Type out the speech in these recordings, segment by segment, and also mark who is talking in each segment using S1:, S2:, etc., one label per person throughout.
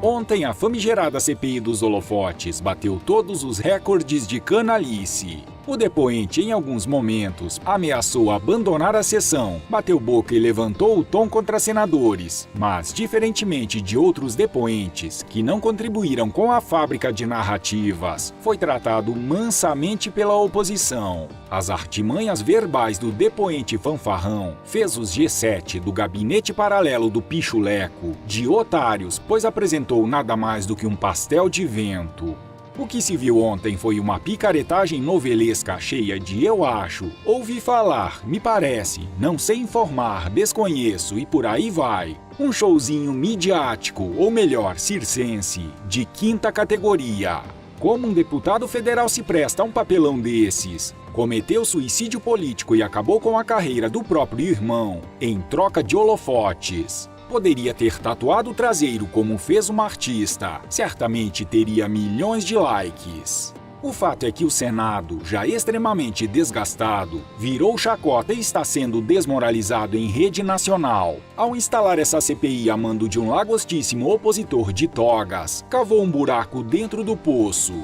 S1: Ontem, a famigerada CPI dos holofotes bateu todos os recordes de canalice. O depoente, em alguns momentos, ameaçou abandonar a sessão, bateu boca e levantou o tom contra senadores. Mas, diferentemente de outros depoentes, que não contribuíram com a fábrica de narrativas, foi tratado mansamente pela oposição. As artimanhas verbais do depoente fanfarrão fez os G7 do gabinete paralelo do Pichuleco de otários, pois apresentou nada mais do que um pastel de vento. O que se viu ontem foi uma picaretagem novelesca cheia de eu acho, ouvi falar, me parece, não sei informar, desconheço e por aí vai. Um showzinho midiático, ou melhor, circense, de quinta categoria. Como um deputado federal se presta a um papelão desses? Cometeu suicídio político e acabou com a carreira do próprio irmão, em troca de holofotes. Poderia ter tatuado o traseiro como fez uma artista, certamente teria milhões de likes. O fato é que o Senado, já extremamente desgastado, virou chacota e está sendo desmoralizado em rede nacional. Ao instalar essa CPI a mando de um lagostíssimo opositor de togas, cavou um buraco dentro do poço.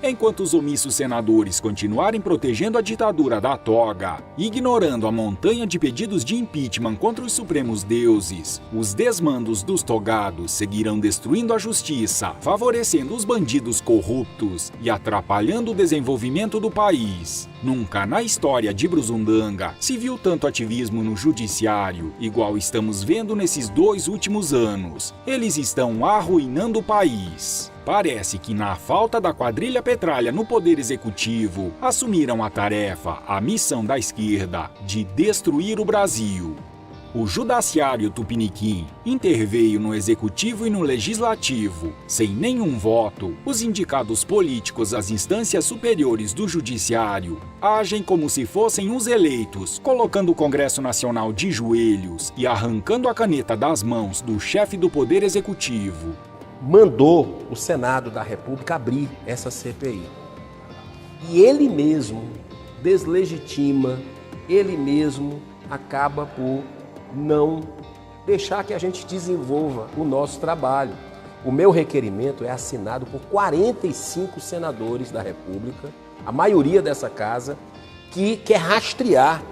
S1: Enquanto os omissos senadores continuarem protegendo a ditadura da toga, ignorando a montanha de pedidos de impeachment contra os supremos deuses, os desmandos dos togados seguirão destruindo a justiça, favorecendo os bandidos corruptos e atrapalhando o desenvolvimento do país. Nunca na história de Brusundanga se viu tanto ativismo no judiciário, igual estamos vendo nesses 2 últimos anos. Eles estão arruinando o país. Parece que, na falta da quadrilha petralha no poder executivo, assumiram a tarefa, a missão da esquerda, de destruir o Brasil. O Judiciário Tupiniquim interveio no Executivo e no Legislativo. Sem nenhum voto, os indicados políticos às instâncias superiores do Judiciário agem como se fossem os eleitos, colocando o Congresso Nacional de joelhos e arrancando a caneta das mãos do chefe do Poder Executivo.
S2: Mandou o Senado da República abrir essa CPI. E ele mesmo deslegitima, ele mesmo acaba por não deixar que a gente desenvolva o nosso trabalho. O meu requerimento é assinado por 45 senadores da República, a maioria dessa casa, que quer rastrear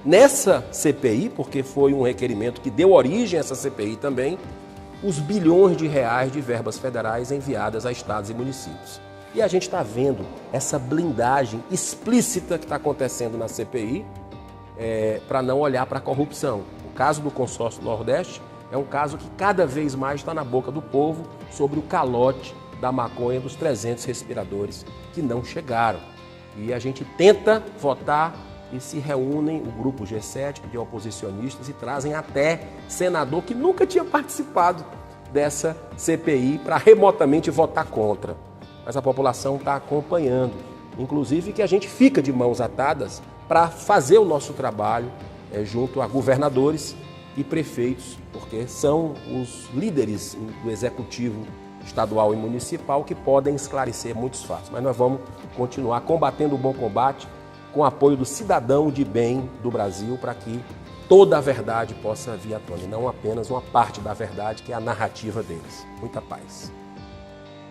S2: nessa CPI, porque foi um requerimento que deu origem a essa CPI também, os bilhões de reais de verbas federais enviadas a estados e municípios. E a gente está vendo essa blindagem explícita que está acontecendo na CPI para não olhar para a corrupção. O caso do consórcio Nordeste é um caso que cada vez mais está na boca do povo sobre o calote da maconha dos 300 respiradores que não chegaram. E a gente tenta votar e se reúnem o grupo G7 de oposicionistas e trazem até senador que nunca tinha participado dessa CPI para remotamente votar contra. Mas a população está acompanhando, inclusive que a gente fica de mãos atadas para fazer o nosso trabalho junto a governadores e prefeitos, porque são os líderes do executivo estadual e municipal que podem esclarecer muitos fatos. Mas nós vamos continuar combatendo o bom combate com apoio do cidadão de bem do Brasil para que toda a verdade possa vir à tona, e não apenas uma parte da verdade, que é a narrativa deles. Muita paz.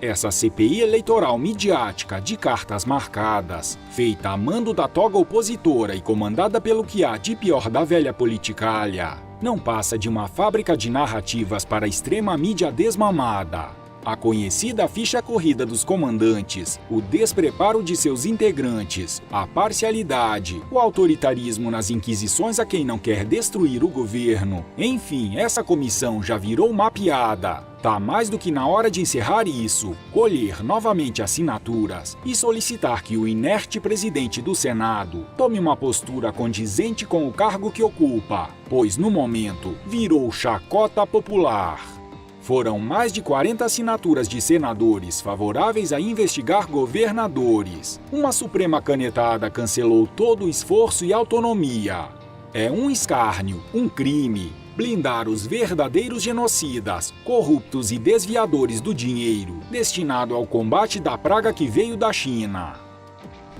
S1: Essa CPI eleitoral midiática de cartas marcadas, feita a mando da toga opositora e comandada pelo que há de pior da velha politicalha, não passa de uma fábrica de narrativas para a extrema mídia desmamada. A conhecida ficha corrida dos comandantes, o despreparo de seus integrantes, a parcialidade, o autoritarismo nas inquisições a quem não quer destruir o governo. Enfim, essa comissão já virou uma piada. Tá mais do que na hora de encerrar isso, colher novamente assinaturas e solicitar que o inerte presidente do Senado tome uma postura condizente com o cargo que ocupa, pois no momento virou chacota popular. Foram mais de 40 assinaturas de senadores favoráveis a investigar governadores. Uma suprema canetada cancelou todo o esforço e autonomia. É um escárnio, um crime, blindar os verdadeiros genocidas, corruptos e desviadores do dinheiro, destinado ao combate da praga que veio da China.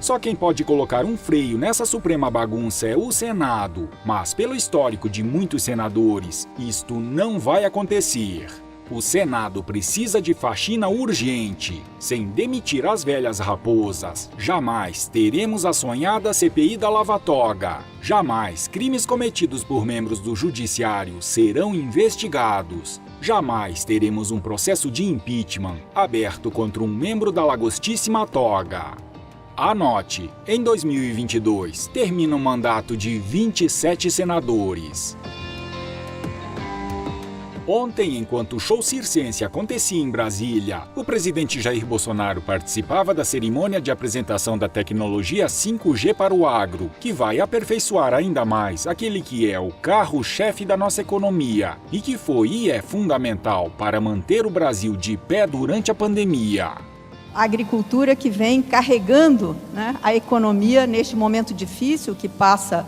S1: Só quem pode colocar um freio nessa suprema bagunça é o Senado, mas pelo histórico de muitos senadores, isto não vai acontecer. O Senado precisa de faxina urgente. Sem demitir as velhas raposas, jamais teremos a sonhada CPI da Lava Toga. Jamais crimes cometidos por membros do Judiciário serão investigados. Jamais teremos um processo de impeachment aberto contra um membro da Lagostíssima Toga. Anote, em 2022, termina o mandato de 27 senadores. Ontem, enquanto o show circense acontecia em Brasília, o presidente Jair Bolsonaro participava da cerimônia de apresentação da tecnologia 5G para o agro, que vai aperfeiçoar ainda mais aquele que é o carro-chefe da nossa economia e que foi e é fundamental para manter o Brasil de pé durante a pandemia.
S3: A agricultura que vem carregando, né, a economia neste momento difícil que passa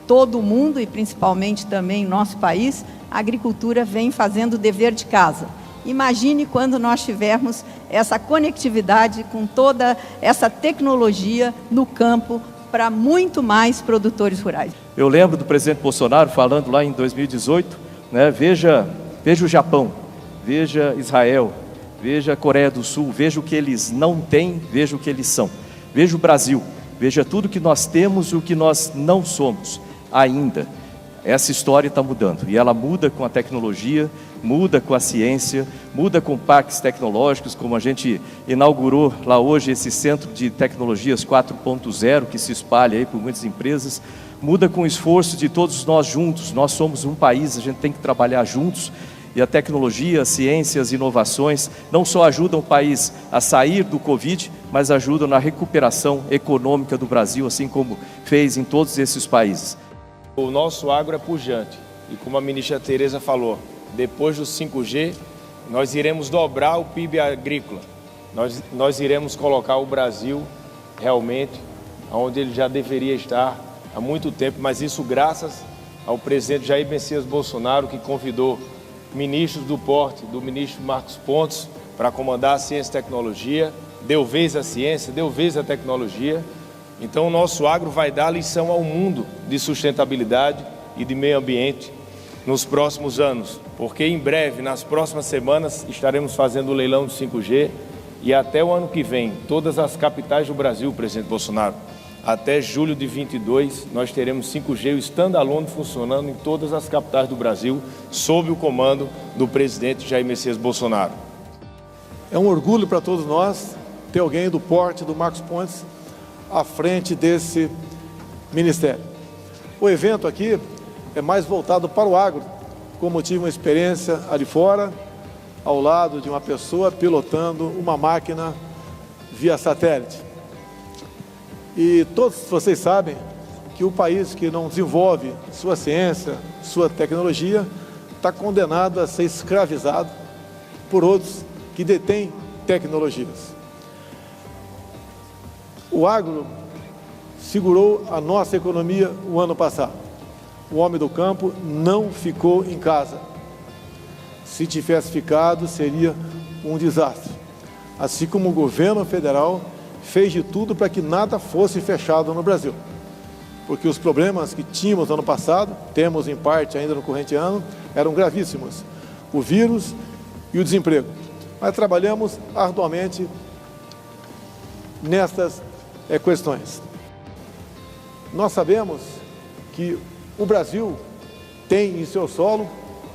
S3: todo o mundo e principalmente também nosso país, a agricultura vem fazendo o dever de casa. Imagine quando nós tivermos essa conectividade com toda essa tecnologia no campo para muito mais produtores rurais.
S4: Eu lembro do presidente Bolsonaro falando lá em 2018, né, veja o Japão, veja Israel, veja a Coreia do Sul, veja o que eles não têm, veja o que eles são. Veja o Brasil, veja tudo que nós temos e o que nós não somos ainda. Essa história está mudando e ela muda com a tecnologia, muda com a ciência, muda com parques tecnológicos, como a gente inaugurou lá hoje esse Centro de Tecnologias 4.0 que se espalha aí por muitas empresas, muda com o esforço de todos nós juntos. Nós somos um país, a gente tem que trabalhar juntos e a tecnologia, a ciência, as inovações não só ajudam o país a sair do Covid, mas ajudam na recuperação econômica do Brasil, assim como fez em todos esses países.
S5: O nosso agro é pujante e, como a ministra Tereza falou, depois do 5G, nós iremos dobrar o PIB agrícola. Nós iremos colocar o Brasil realmente onde ele já deveria estar há muito tempo, mas isso graças ao presidente Jair Messias Bolsonaro, que convidou ministros do porte do ministro Marcos Pontes para comandar a ciência e tecnologia, deu vez à ciência, deu vez à tecnologia. Então, o nosso agro vai dar lição ao mundo de sustentabilidade e de meio ambiente nos próximos anos, porque em breve, nas próximas semanas, estaremos fazendo o leilão do 5G e até o ano que vem, todas as capitais do Brasil, presidente Bolsonaro, até julho de 22, nós teremos 5G, o standalone funcionando em todas as capitais do Brasil, sob o comando do presidente Jair Messias Bolsonaro.
S6: É um orgulho para todos nós ter alguém do porte do Marcos Pontes à frente desse ministério. O evento aqui é mais voltado para o agro, como tive uma experiência ali fora, ao lado de uma pessoa pilotando uma máquina via satélite. E todos vocês sabem que o país que não desenvolve sua ciência, sua tecnologia, está condenado a ser escravizado por outros que detêm tecnologias. O agro segurou a nossa economia o ano passado. O homem do campo não ficou em casa. Se tivesse ficado, seria um desastre. Assim como o governo federal fez de tudo para que nada fosse fechado no Brasil. Porque os problemas que tínhamos no ano passado, temos em parte ainda no corrente ano, eram gravíssimos. O vírus e o desemprego. Mas trabalhamos arduamente nestas questões. Nós sabemos que o Brasil tem em seu solo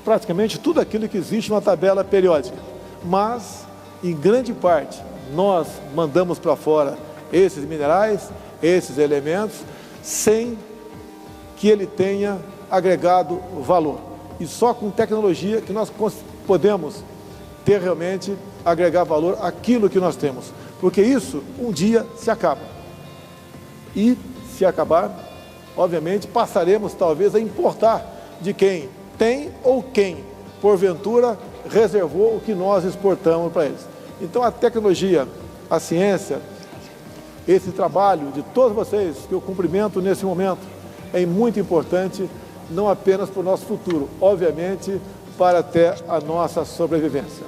S6: praticamente tudo aquilo que existe na tabela periódica, mas em grande parte nós mandamos para fora esses minerais, esses elementos, sem que ele tenha agregado valor. E só com tecnologia que nós podemos ter realmente agregar valor àquilo que nós temos, porque isso um dia se acaba. E, se acabar, obviamente, passaremos talvez a importar de quem tem ou quem, porventura, reservou o que nós exportamos para eles. Então, a tecnologia, a ciência, esse trabalho de todos vocês, que eu cumprimento nesse momento, é muito importante, não apenas para o nosso futuro, obviamente, para até a nossa sobrevivência.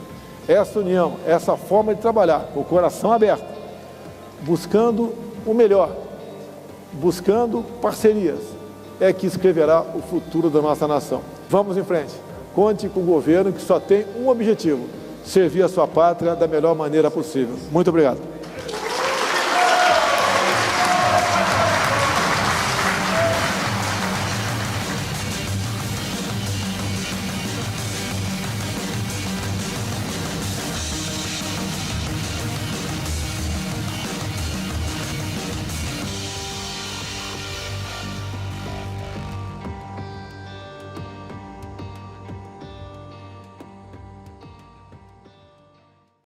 S6: Essa união, essa forma de trabalhar, com o coração aberto, buscando o melhor, buscando parcerias, é que escreverá o futuro da nossa nação. Vamos em frente, conte com o governo que só tem um objetivo: servir a sua pátria da melhor maneira possível. Muito obrigado.